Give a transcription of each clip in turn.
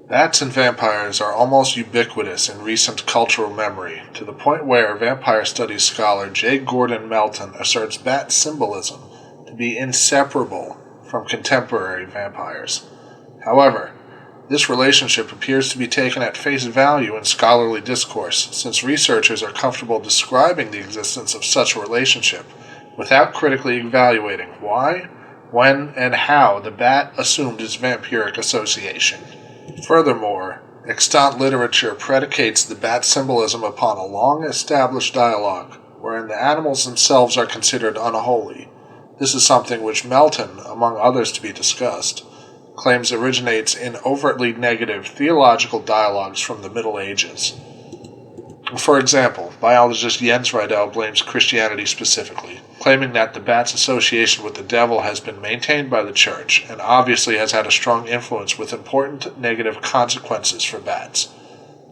Bats and vampires are almost ubiquitous in recent cultural memory, to the point where vampire studies scholar J. Gordon Melton asserts bat symbolism to be inseparable from contemporary vampires. However, this relationship appears to be taken at face value in scholarly discourse, since researchers are comfortable describing the existence of such a relationship without critically evaluating why, when, and how the bat assumed its vampiric association. Furthermore, extant literature predicates the bat symbolism upon a long-established dialogue, wherein the animals themselves are considered unholy. This is something which Melton, among others to be discussed, claims originates in overtly negative theological dialogues from the Middle Ages. For example, biologist Jens Riedel blames Christianity specifically, claiming that the bat's association with the devil has been maintained by the Church and obviously has had a strong influence with important negative consequences for bats.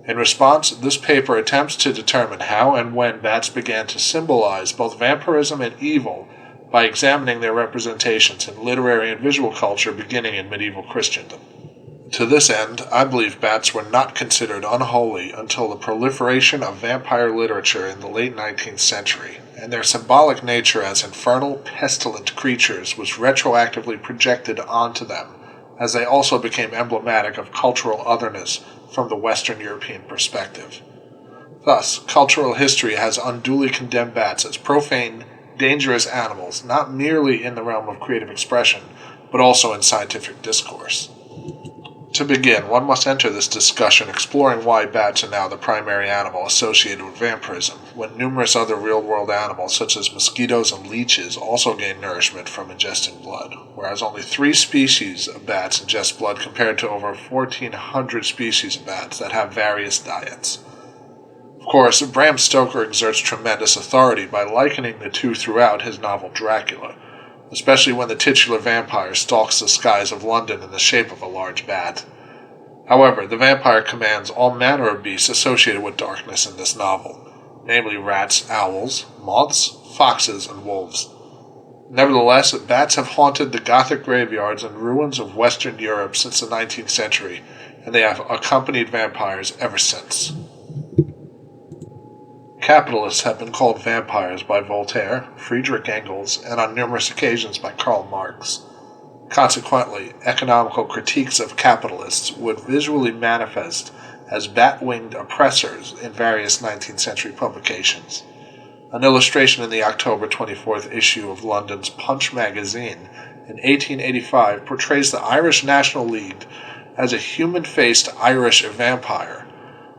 In response, this paper attempts to determine how and when bats began to symbolize both vampirism and evil by examining their representations in literary and visual culture beginning in medieval Christendom. To this end, I believe bats were not considered unholy until the proliferation of vampire literature in the late 19th century, and their symbolic nature as infernal, pestilent creatures was retroactively projected onto them, as they also became emblematic of cultural otherness from the Western European perspective. Thus, cultural history has unduly condemned bats as profane, dangerous animals, not merely in the realm of creative expression, but also in scientific discourse. To begin, one must enter this discussion exploring why bats are now the primary animal associated with vampirism, when numerous other real-world animals such as mosquitoes and leeches also gain nourishment from ingesting blood, whereas only 3 species of bats ingest blood compared to over 1,400 species of bats that have various diets. Of course, Bram Stoker exerts tremendous authority by likening the two throughout his novel Dracula, especially when the titular vampire stalks the skies of London in the shape of a large bat. However, the vampire commands all manner of beasts associated with darkness in this novel, namely rats, owls, moths, foxes, and wolves. Nevertheless, bats have haunted the Gothic graveyards and ruins of Western Europe since the 19th century, and they have accompanied vampires ever since. Capitalists have been called vampires by Voltaire, Friedrich Engels, and on numerous occasions by Karl Marx. Consequently, economical critiques of capitalists would visually manifest as bat-winged oppressors in various 19th century publications. An illustration in the October 24th issue of London's Punch magazine in 1885 portrays the Irish National League as a human-faced Irish vampire,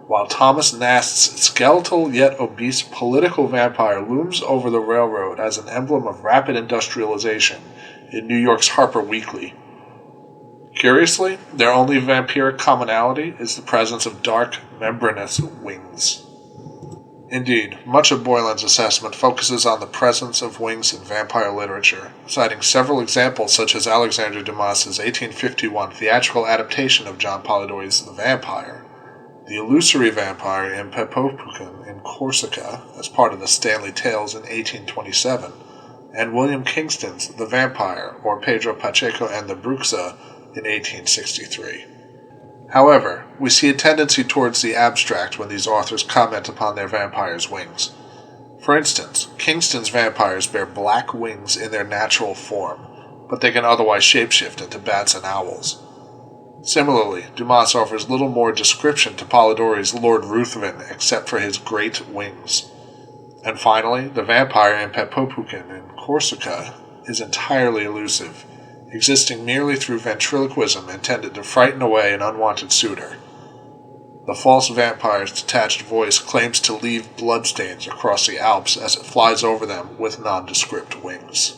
while Thomas Nast's skeletal yet obese political vampire looms over the railroad as an emblem of rapid industrialization in New York's Harper Weekly. Curiously, their only vampiric commonality is the presence of dark, membranous wings. Indeed, much of Boylan's assessment focuses on the presence of wings in vampire literature, citing several examples such as Alexander Dumas's 1851 theatrical adaptation of John Polidori's The Vampire, the illusory vampire in Pepopucan in Corsica as part of the Stanley Tales in 1827, and William Kingston's The Vampire, or Pedro Pacheco and the Bruxa, in 1863. However, we see a tendency towards the abstract when these authors comment upon their vampires' wings. For instance, Kingston's vampires bear black wings in their natural form, but they can otherwise shapeshift into bats and owls. Similarly, Dumas offers little more description to Polidori's Lord Ruthven except for his great wings. And finally, the vampire in Pepopucan in Corsica is entirely elusive, existing merely through ventriloquism intended to frighten away an unwanted suitor. The false vampire's detached voice claims to leave bloodstains across the Alps as it flies over them with nondescript wings.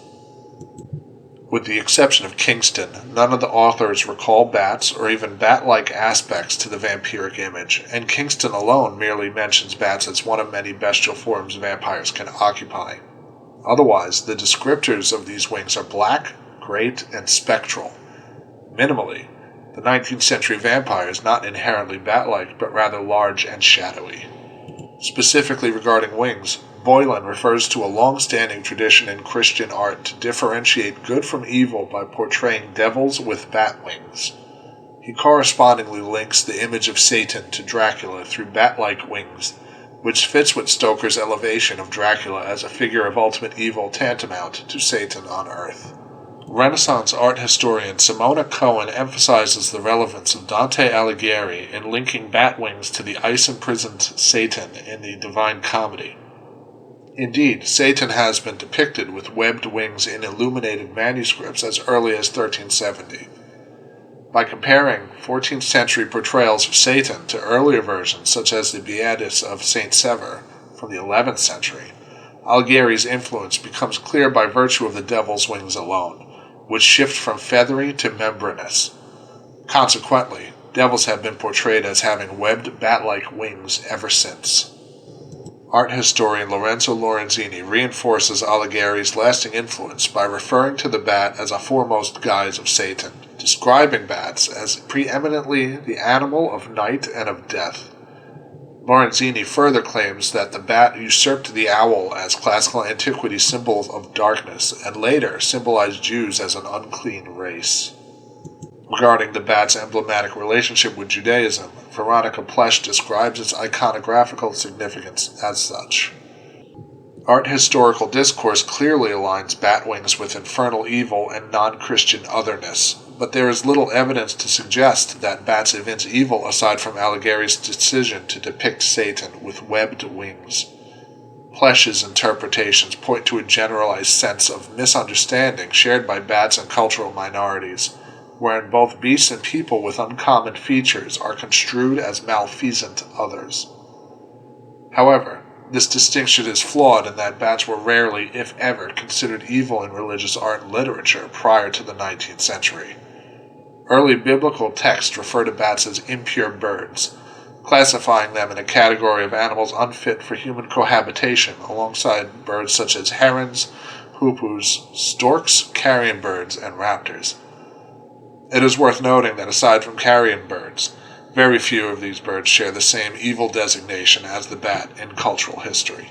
With the exception of Kingston, none of the authors recall bats or even bat-like aspects to the vampiric image, and Kingston alone merely mentions bats as one of many bestial forms vampires can occupy. Otherwise, the descriptors of these wings are black, great, and spectral. Minimally, the 19th century vampire is not inherently bat-like, but rather large and shadowy. Specifically regarding wings, Boylan refers to a long-standing tradition in Christian art to differentiate good from evil by portraying devils with bat wings. He correspondingly links the image of Satan to Dracula through bat-like wings, which fits with Stoker's elevation of Dracula as a figure of ultimate evil tantamount to Satan on Earth. Renaissance art historian Simona Cohen emphasizes the relevance of Dante Alighieri in linking bat wings to the ice-imprisoned Satan in the Divine Comedy. Indeed, Satan has been depicted with webbed wings in illuminated manuscripts as early as 1370. By comparing 14th century portrayals of Satan to earlier versions such as the Beatus of Saint Sever from the 11th century, Alighieri's influence becomes clear by virtue of the devil's wings alone, which shift from feathery to membranous. Consequently, devils have been portrayed as having webbed bat-like wings ever since. Art historian Lorenzo Lorenzini reinforces Alighieri's lasting influence by referring to the bat as a foremost guise of Satan, describing bats as preeminently the animal of night and of death. Lorenzini further claims that the bat usurped the owl as classical antiquity symbols of darkness and later symbolized Jews as an unclean race. Regarding the bat's emblematic relationship with Judaism, Veronica Plesch describes its iconographical significance as such. Art historical discourse clearly aligns bat wings with infernal evil and non-Christian otherness, but there is little evidence to suggest that bats evince evil aside from Alighieri's decision to depict Satan with webbed wings. Plesch's interpretations point to a generalized sense of misunderstanding shared by bats and cultural minorities, wherein both beasts and people with uncommon features are construed as malfeasant others. However, this distinction is flawed in that bats were rarely, if ever, considered evil in religious art and literature prior to the 19th century. Early biblical texts refer to bats as impure birds, classifying them in a category of animals unfit for human cohabitation alongside birds such as herons, hoopoes, storks, carrion birds, and raptors. It is worth noting that aside from carrion birds, very few of these birds share the same evil designation as the bat in cultural history.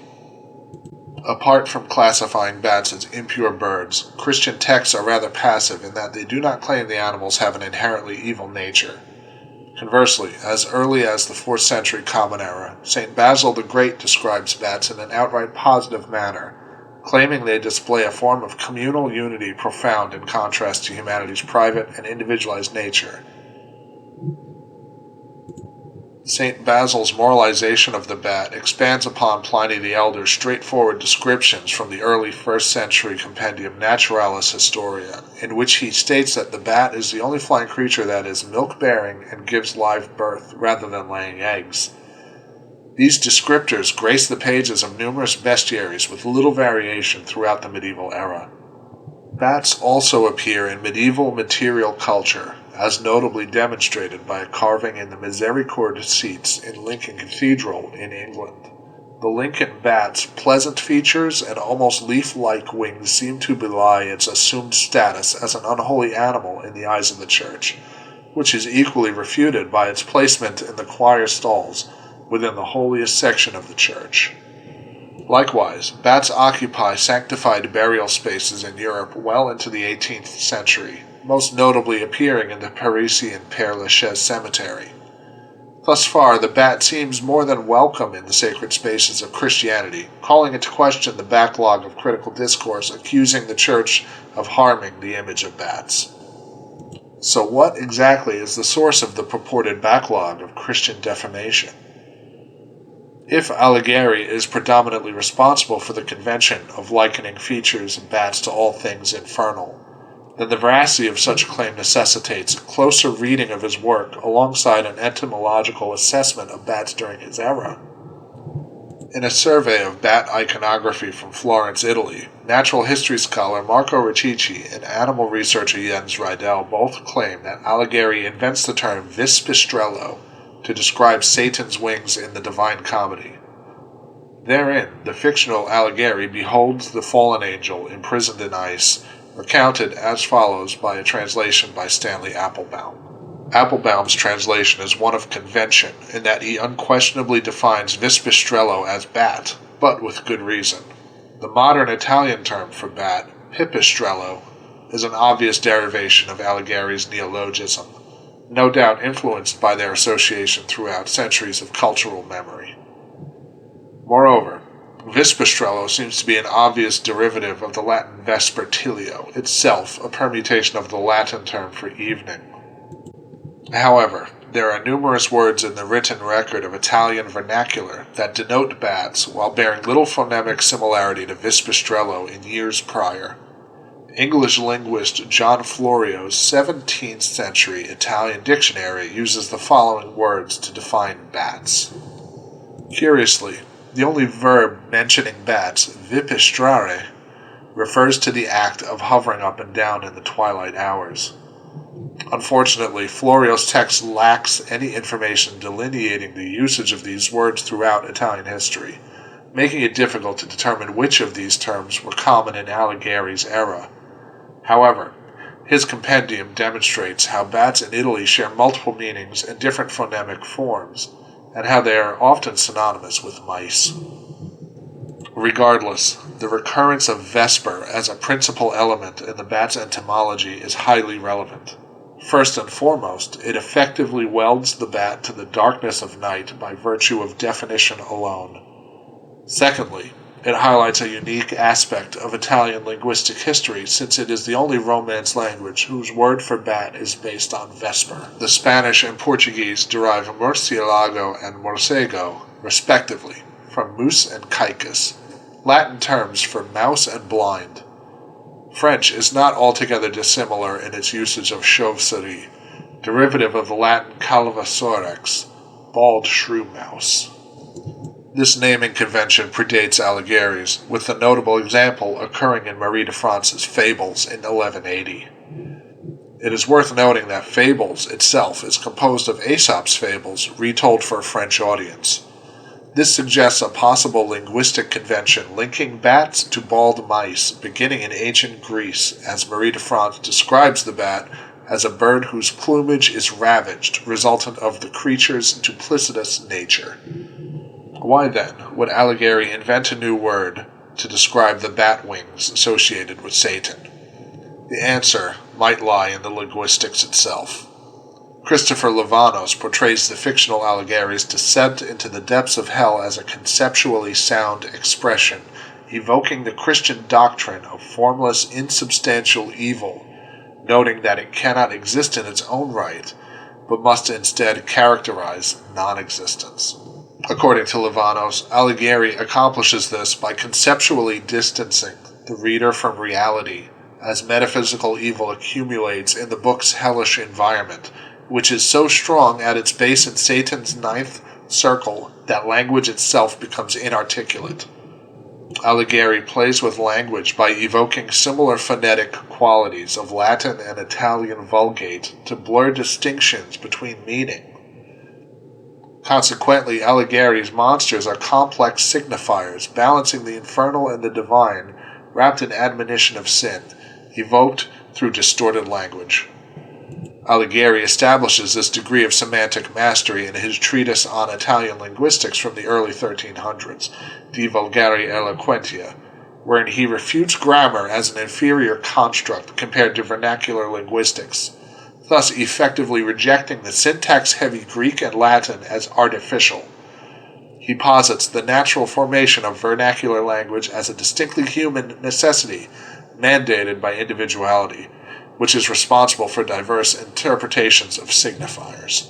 Apart from classifying bats as impure birds, Christian texts are rather passive in that they do not claim the animals have an inherently evil nature. Conversely, as early as the 4th century Common Era, St. Basil the Great describes bats in an outright positive manner, claiming they display a form of communal unity profound in contrast to humanity's private and individualized nature. St. Basil's moralization of the bat expands upon Pliny the Elder's straightforward descriptions from the early 1st century compendium Naturalis Historia, in which he states that the bat is the only flying creature that is milk-bearing and gives live birth rather than laying eggs. These descriptors grace the pages of numerous bestiaries with little variation throughout the medieval era. Bats also appear in medieval material culture, as notably demonstrated by a carving in the Misericord seats in Lincoln Cathedral in England. The Lincoln bat's pleasant features and almost leaf-like wings seem to belie its assumed status as an unholy animal in the eyes of the Church, which is equally refuted by its placement in the choir stalls within the holiest section of the church. Likewise, bats occupy sanctified burial spaces in Europe well into the 18th century, most notably appearing in the Parisian Père Lachaise cemetery. Thus far, the bat seems more than welcome in the sacred spaces of Christianity, calling into question the backlog of critical discourse accusing the Church of harming the image of bats. So what exactly is the source of the purported backlog of Christian defamation? If Alighieri is predominantly responsible for the convention of likening features of bats to all things infernal, then the veracity of such a claim necessitates a closer reading of his work alongside an etymological assessment of bats during his era. In a survey of bat iconography from Florence, Italy, natural history scholar Marco Riccici and animal researcher Jens Riedel both claim that Alighieri invents the term vis pistrello to describe Satan's wings in the Divine Comedy. Therein, the fictional Alighieri beholds the fallen angel imprisoned in ice, recounted as follows by a translation by Stanley Applebaum. Applebaum's translation is one of convention in that he unquestionably defines vis pistrello as bat, but with good reason. The modern Italian term for bat, pipistrello, is an obvious derivation of Alighieri's neologism. no doubt influenced by their association throughout centuries of cultural memory. Moreover, Vispastrello seems to be an obvious derivative of the Latin vespertilio, itself a permutation of the Latin term for evening. However, there are numerous words in the written record of Italian vernacular that denote bats while bearing little phonemic similarity to Vispastrello in years prior. English linguist John Florio's 17th century Italian dictionary uses the following words to define bats. Curiously, the only verb mentioning bats, vipistrare, refers to the act of hovering up and down in the twilight hours. Unfortunately, Florio's text lacks any information delineating the usage of these words throughout Italian history, making it difficult to determine which of these terms were common in Alighieri's era. However, his compendium demonstrates how bats in Italy share multiple meanings and different phonemic forms, and how they are often synonymous with mice. Regardless, the recurrence of vesper as a principal element in the bat's etymology is highly relevant. First and foremost, it effectively welds the bat to the darkness of night by virtue of definition alone. Secondly, it highlights a unique aspect of Italian linguistic history since it is the only Romance language whose word for bat is based on vesper. The Spanish and Portuguese derive murcielago and morcego, respectively, from mus and caecus, Latin terms for mouse and blind. French is not altogether dissimilar in its usage of chauve-souris, derivative of the Latin calvasaurix, bald shrew mouse. This naming convention predates Alighieri's, with the notable example occurring in Marie de France's Fables in 1180. It is worth noting that Fables itself is composed of Aesop's fables retold for a French audience. This suggests a possible linguistic convention linking bats to bald mice beginning in ancient Greece, as Marie de France describes the bat as a bird whose plumage is ravaged, resultant of the creature's duplicitous nature. Why then would Alighieri invent a new word to describe the bat wings associated with Satan? The answer might lie in the linguistics itself. Christopher Livanos portrays the fictional Alighieri's descent into the depths of hell as a conceptually sound expression, evoking the Christian doctrine of formless, insubstantial evil, noting that it cannot exist in its own right, but must instead characterize non-existence. According to Livanos, Alighieri accomplishes this by conceptually distancing the reader from reality, as metaphysical evil accumulates in the book's hellish environment, which is so strong at its base in Satan's ninth circle that language itself becomes inarticulate. Alighieri plays with language by evoking similar phonetic qualities of Latin and Italian Vulgate to blur distinctions between meaning. Consequently, Alighieri's monsters are complex signifiers, balancing the infernal and the divine, wrapped in admonition of sin, evoked through distorted language. Alighieri establishes this degree of semantic mastery in his treatise on Italian linguistics from the early 1300s, De Vulgari Eloquentia, wherein he refutes grammar as an inferior construct compared to vernacular linguistics, thus effectively rejecting the syntax-heavy Greek and Latin as artificial. He posits the natural formation of vernacular language as a distinctly human necessity mandated by individuality, which is responsible for diverse interpretations of signifiers.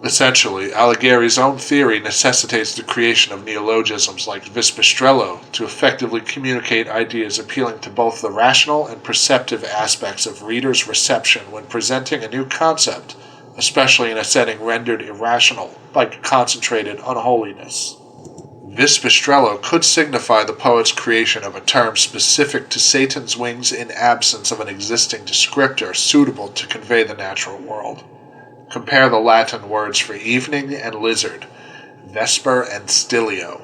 Essentially, Alighieri's own theory necessitates the creation of neologisms like Vispastrello to effectively communicate ideas appealing to both the rational and perceptive aspects of readers' reception when presenting a new concept, especially in a setting rendered irrational by concentrated unholiness. Vispastrello could signify the poet's creation of a term specific to Satan's wings in absence of an existing descriptor suitable to convey the natural world. Compare the Latin words for evening and lizard, vesper and stilio.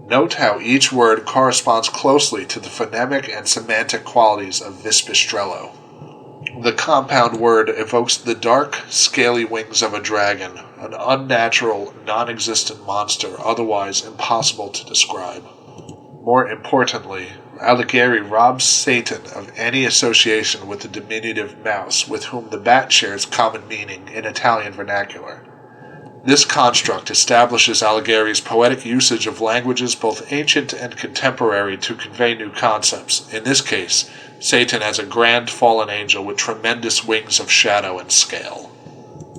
Note how each word corresponds closely to the phonemic and semantic qualities of Vispastrello. The compound word evokes the dark, scaly wings of a dragon, an unnatural, non-existent monster otherwise impossible to describe. More importantly, Alighieri robs Satan of any association with the diminutive mouse with whom the bat shares common meaning in Italian vernacular. This construct establishes Alighieri's poetic usage of languages both ancient and contemporary to convey new concepts, in this case, Satan as a grand fallen angel with tremendous wings of shadow and scale.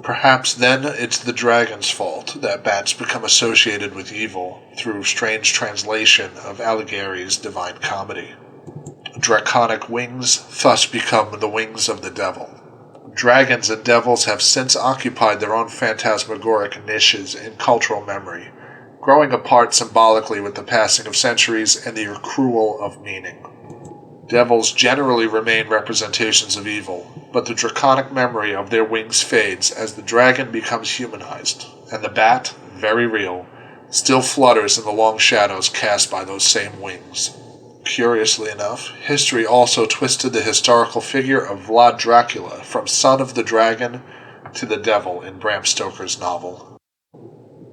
Perhaps then it's the dragon's fault that bats become associated with evil through strange translation of Alighieri's Divine Comedy. Draconic wings thus become the wings of the devil. Dragons and devils have since occupied their own phantasmagoric niches in cultural memory, growing apart symbolically with the passing of centuries and the accrual of meaning. Devils generally remain representations of evil, but the draconic memory of their wings fades as the dragon becomes humanized, and the bat, very real, still flutters in the long shadows cast by those same wings. Curiously enough, history also twisted the historical figure of Vlad Dracula from son of the dragon to the devil in Bram Stoker's novel.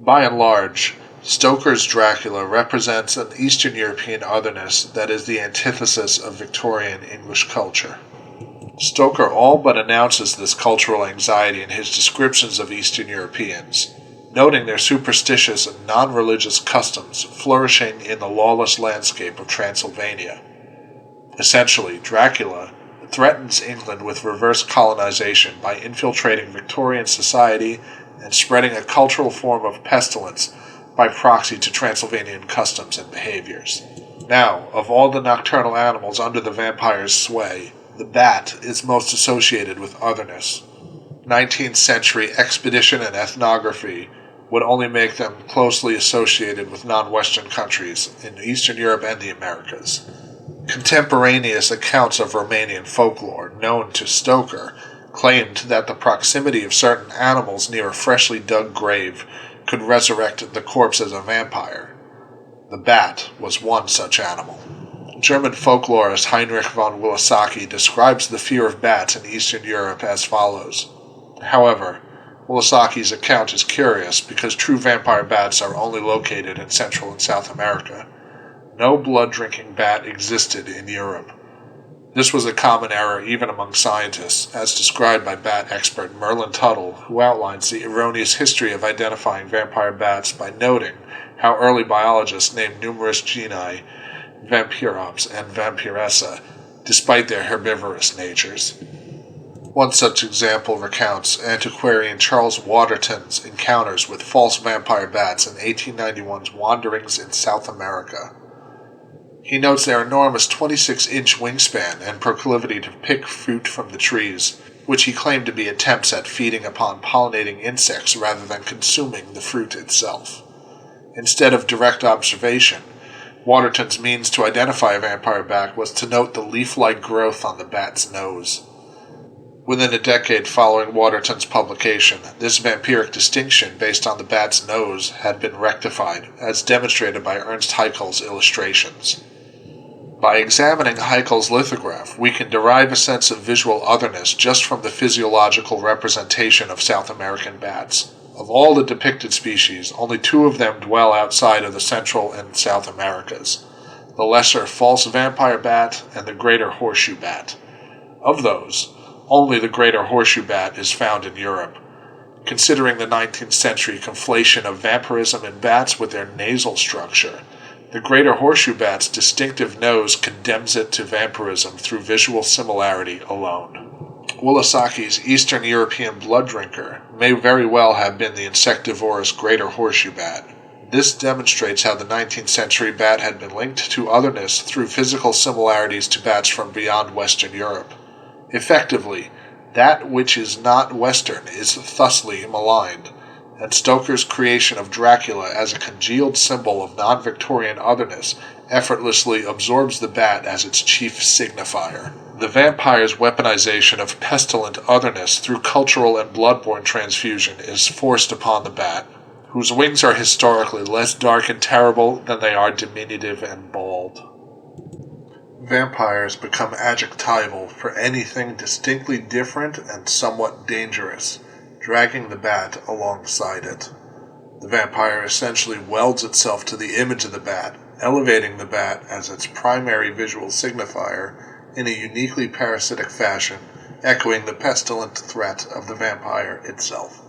By and large, Stoker's Dracula represents an Eastern European otherness that is the antithesis of Victorian English culture. Stoker all but announces this cultural anxiety in his descriptions of Eastern Europeans, noting their superstitious and non-religious customs flourishing in the lawless landscape of Transylvania. Essentially, Dracula threatens England with reverse colonization by infiltrating Victorian society and spreading a cultural form of pestilence by proxy to Transylvanian customs and behaviors. Now, of all the nocturnal animals under the vampire's sway, the bat is most associated with otherness. 19th century expedition and ethnography would only make them closely associated with non-Western countries in Eastern Europe and the Americas. Contemporaneous accounts of Romanian folklore, known to Stoker, claimed that the proximity of certain animals near a freshly dug grave could resurrect the corpse as a vampire. The bat was one such animal. German folklorist Heinrich von Wilasaki describes the fear of bats in Eastern Europe as follows. However, Wilasaki's account is curious because true vampire bats are only located in Central and South America. No blood-drinking bat existed in Europe. This was a common error even among scientists, as described by bat expert Merlin Tuttle, who outlines the erroneous history of identifying vampire bats by noting how early biologists named numerous genii Vampirops and Vampiressa, despite their herbivorous natures. One such example recounts antiquarian Charles Waterton's encounters with false vampire bats in 1891's wanderings in South America. He notes their enormous 26-inch wingspan and proclivity to pick fruit from the trees, which he claimed to be attempts at feeding upon pollinating insects rather than consuming the fruit itself. Instead of direct observation, Waterton's means to identify a vampire bat was to note the leaf-like growth on the bat's nose. Within a decade following Waterton's publication, this vampiric distinction based on the bat's nose had been rectified, as demonstrated by Ernst Haeckel's illustrations. By examining Haeckel's lithograph, we can derive a sense of visual otherness just from the physiological representation of South American bats. Of all the depicted species, only 2 of them dwell outside of the Central and South Americas, the lesser false vampire bat and the greater horseshoe bat. Of those, only the greater horseshoe bat is found in Europe. Considering the 19th century conflation of vampirism in bats with their nasal structure, the greater horseshoe bat's distinctive nose condemns it to vampirism through visual similarity alone. Wilasaki's Eastern European blood drinker may very well have been the insectivorous greater horseshoe bat. This demonstrates how the 19th century bat had been linked to otherness through physical similarities to bats from beyond Western Europe. Effectively, that which is not Western is thusly maligned, and Stoker's creation of Dracula as a congealed symbol of non-Victorian otherness effortlessly absorbs the bat as its chief signifier. The vampire's weaponization of pestilent otherness through cultural and bloodborne transfusion is forced upon the bat, whose wings are historically less dark and terrible than they are diminutive and bald. Vampires become adjectival for anything distinctly different and somewhat dangerous, dragging the bat alongside it. The vampire essentially welds itself to the image of the bat, elevating the bat as its primary visual signifier in a uniquely parasitic fashion, echoing the pestilent threat of the vampire itself.